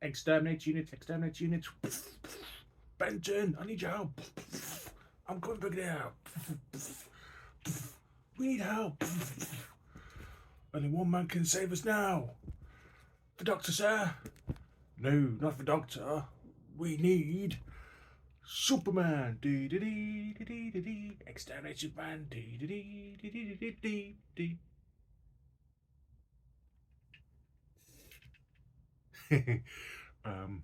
Exterminate unit. Benton, I need your help. I'm coming back now. We need help. Only one man can save us now. The doctor, sir. No, not the doctor. We need Superman. Exterminate Superman. um,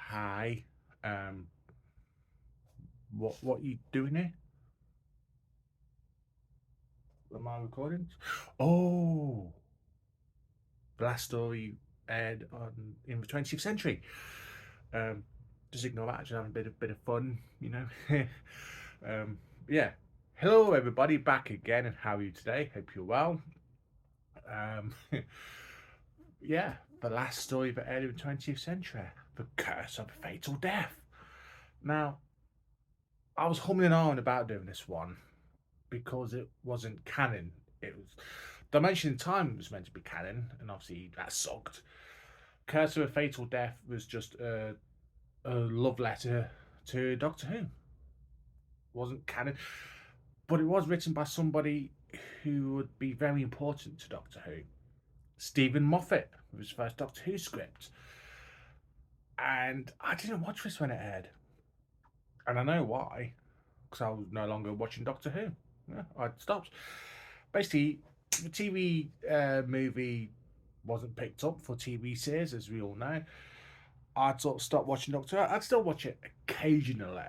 hi. Um, what you doing here? Am I recording? Oh, the last story aired on in the 20th century. Um, just ignore that. Just having a bit of fun, you know. Yeah. Hello, everybody, back again, and how are you today? Hope you're well. Um, yeah, the last story that aired in the 20th century, the curse of fatal death. Now, I was humming and hawing about doing this one because it wasn't canon. It was Dimension in Time was meant to be canon, and obviously that sucked. Curse of a Fatal Death was just a love letter to Doctor Who. It wasn't canon, but it was written by somebody who would be very important to Doctor Who. Stephen Moffat with his first Doctor Who script. And I didn't watch this when it aired. And I know why. Because I was no longer watching Doctor Who. Yeah, I stopped. Basically, the TV movie wasn't picked up for TV series, as we all know. I'd sort of stopped watching Doctor Who. I'd still watch it occasionally,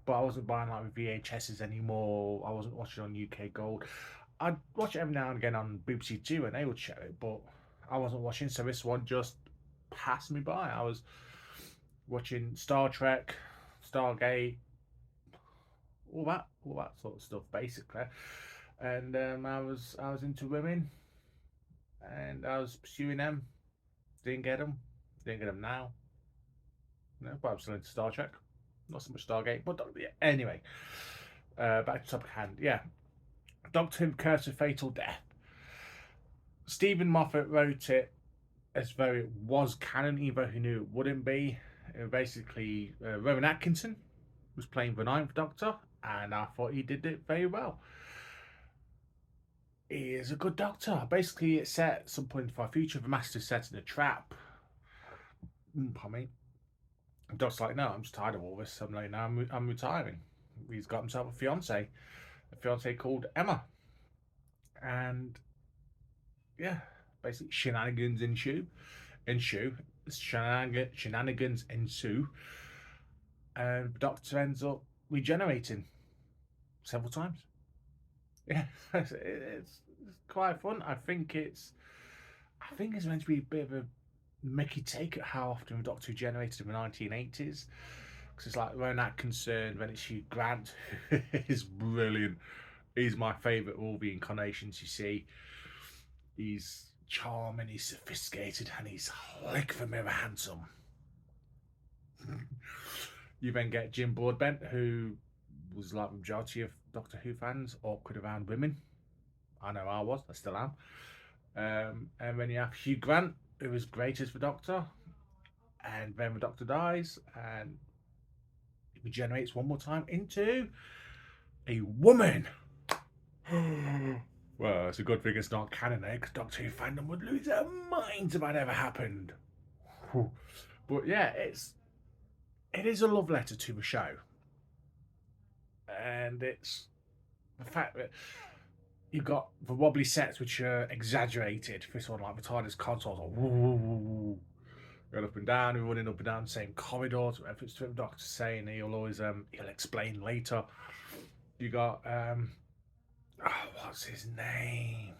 but I wasn't buying like VHSs anymore. I wasn't watching on UK Gold. I'd watch it every now and again on BBC Two and they would show it, but I wasn't watching, so this one just passed me by. I was watching Star Trek, Stargate, all that sort of stuff, basically. And I was into women, and I was pursuing them. Didn't get them. Didn't get them now. No, but I'm still into Star Trek. Not so much Stargate, but yeah, anyway. Back to topic hand. Yeah, Doctor Who: Curse of Fatal Death. Stephen Moffat wrote it as though it was canon, even though he knew it wouldn't be. Basically, Rowan Atkinson was playing the Ninth Doctor, and I thought he did it very well. He is a good Doctor. Basically, it's set at some point in the far future. The Master's set in a trap. Pardon me. The Doctor's like, no, I'm just tired of all this. I'm like, no, I'm retiring. He's got himself a fiance called Emma, and yeah, basically shenanigans shenanigans ensue, and the Doctor ends up regenerating several times. Yeah, it's quite fun. I think it's meant to be a bit of a Mickey take at how often the Doctor regenerated in the 1980s. Because it's like when that concerned, when it's Hugh Grant, is brilliant. He's my favourite of all the incarnations you see. He's charming, he's sophisticated, and he's like the mirror handsome. You then get Jim Broadbent, who was like the majority of Doctor Who fans, awkward around women. I know I was, I still am. And then you have Hugh Grant, who is great as the Doctor, and then the Doctor dies, and he regenerates one more time into a woman. Well, it's a good thing it's not canon, because Doctor Who fandom would lose their minds if that ever happened. But yeah, it is a love letter to the show, and it's the fact that you've got the wobbly sets which are exaggerated. This one, like the TARDIS consoles, are going up and down, and running up and down the same corridors. Whatever it's the Doctor saying, he'll always he'll explain later. You got what's his name?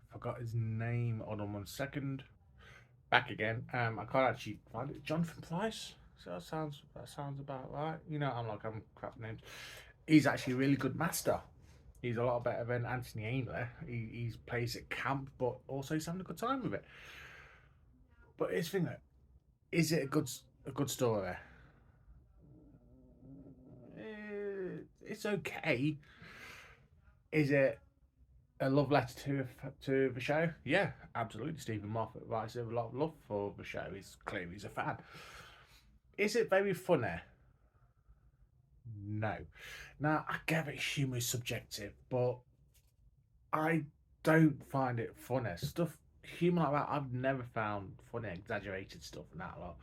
I forgot his name. Hold on 1 second. Back again. I can't actually find it. Jonathan Price. So that sounds about right. You know, I'm crap names. He's actually a really good master. He's a lot better than Anthony Ainley. He plays at camp, but also he's having a good time with it. But it's thing, is it a good story? It's okay. Is it A love letter to the show? Yeah, absolutely. Stephen Moffat writes a lot of love for the show. He's a fan. Is it very funny? No. Now I get that humour is subjective, but I don't find it funny. Humour like that, I've never found funny, exaggerated stuff and that lot.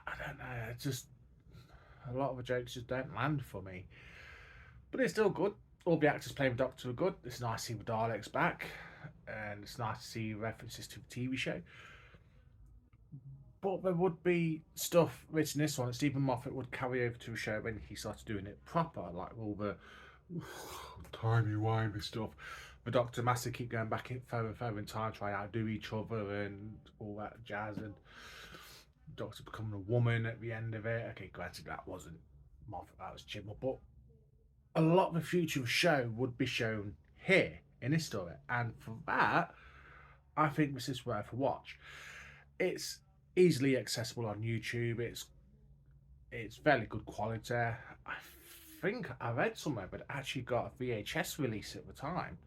I don't know. It's just a lot of the jokes just don't land for me. But it's still good. All the actors playing the Doctor are good. It's nice to see the Daleks back, and it's nice to see references to the TV show. But there would be stuff written in this one that Stephen Moffat would carry over to a show when he started doing it proper, like all the timey-wimey stuff. The Doctor Master keep going back in further and further in time, try to outdo each other and all that jazz, and Doctor becoming a woman at the end of it. Okay, granted that wasn't Moffat, that was Chibnall, but a lot of the future of the show would be shown here in this story, and for that, I think this is worth a watch. It's easily accessible on YouTube. It's fairly good quality. I think I read somewhere, but it actually got a VHS release at the time.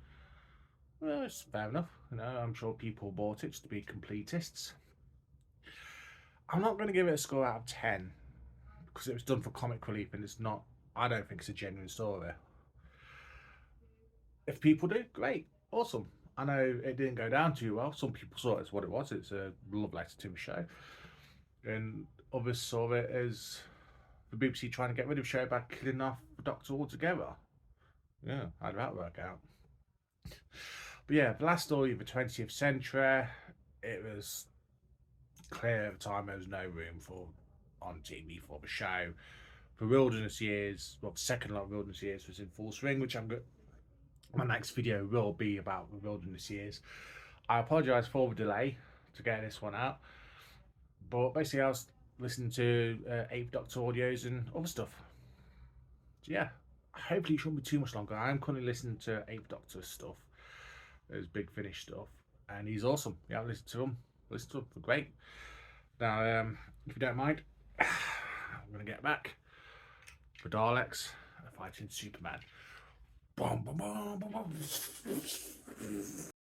Well, it's fair enough. I'm sure people bought it just to be completists. I'm not going to give it a score out of 10 because it was done for comic relief and it's not. I don't think it's a genuine story. If people do, great, awesome. I know it didn't go down too well. Some people saw it as what it was. It's a love letter to the show, and others saw it as the BBC trying to get rid of the show by killing off the Doctor altogether. Yeah, how'd that work out? But yeah, the last story of the 20th century, it was clear at the time there was no room for on TV for the show. The Wilderness Years, well, the second lot of Wilderness Years was in full swing, which I'm good. My next video will be about the Wilderness Years. I apologise for the delay to get this one out, but basically I was listening to Eighth Doctor audios and other stuff. So yeah, hopefully it shouldn't be too much longer. I am currently listening to Eighth Doctor stuff, his Big Finish stuff, and he's awesome. Yeah, listen to him. Listen to him, they're great. Now, if you don't mind, I'm gonna get back. The Daleks are fighting Superman. Boom, boom, boom, boom, boom.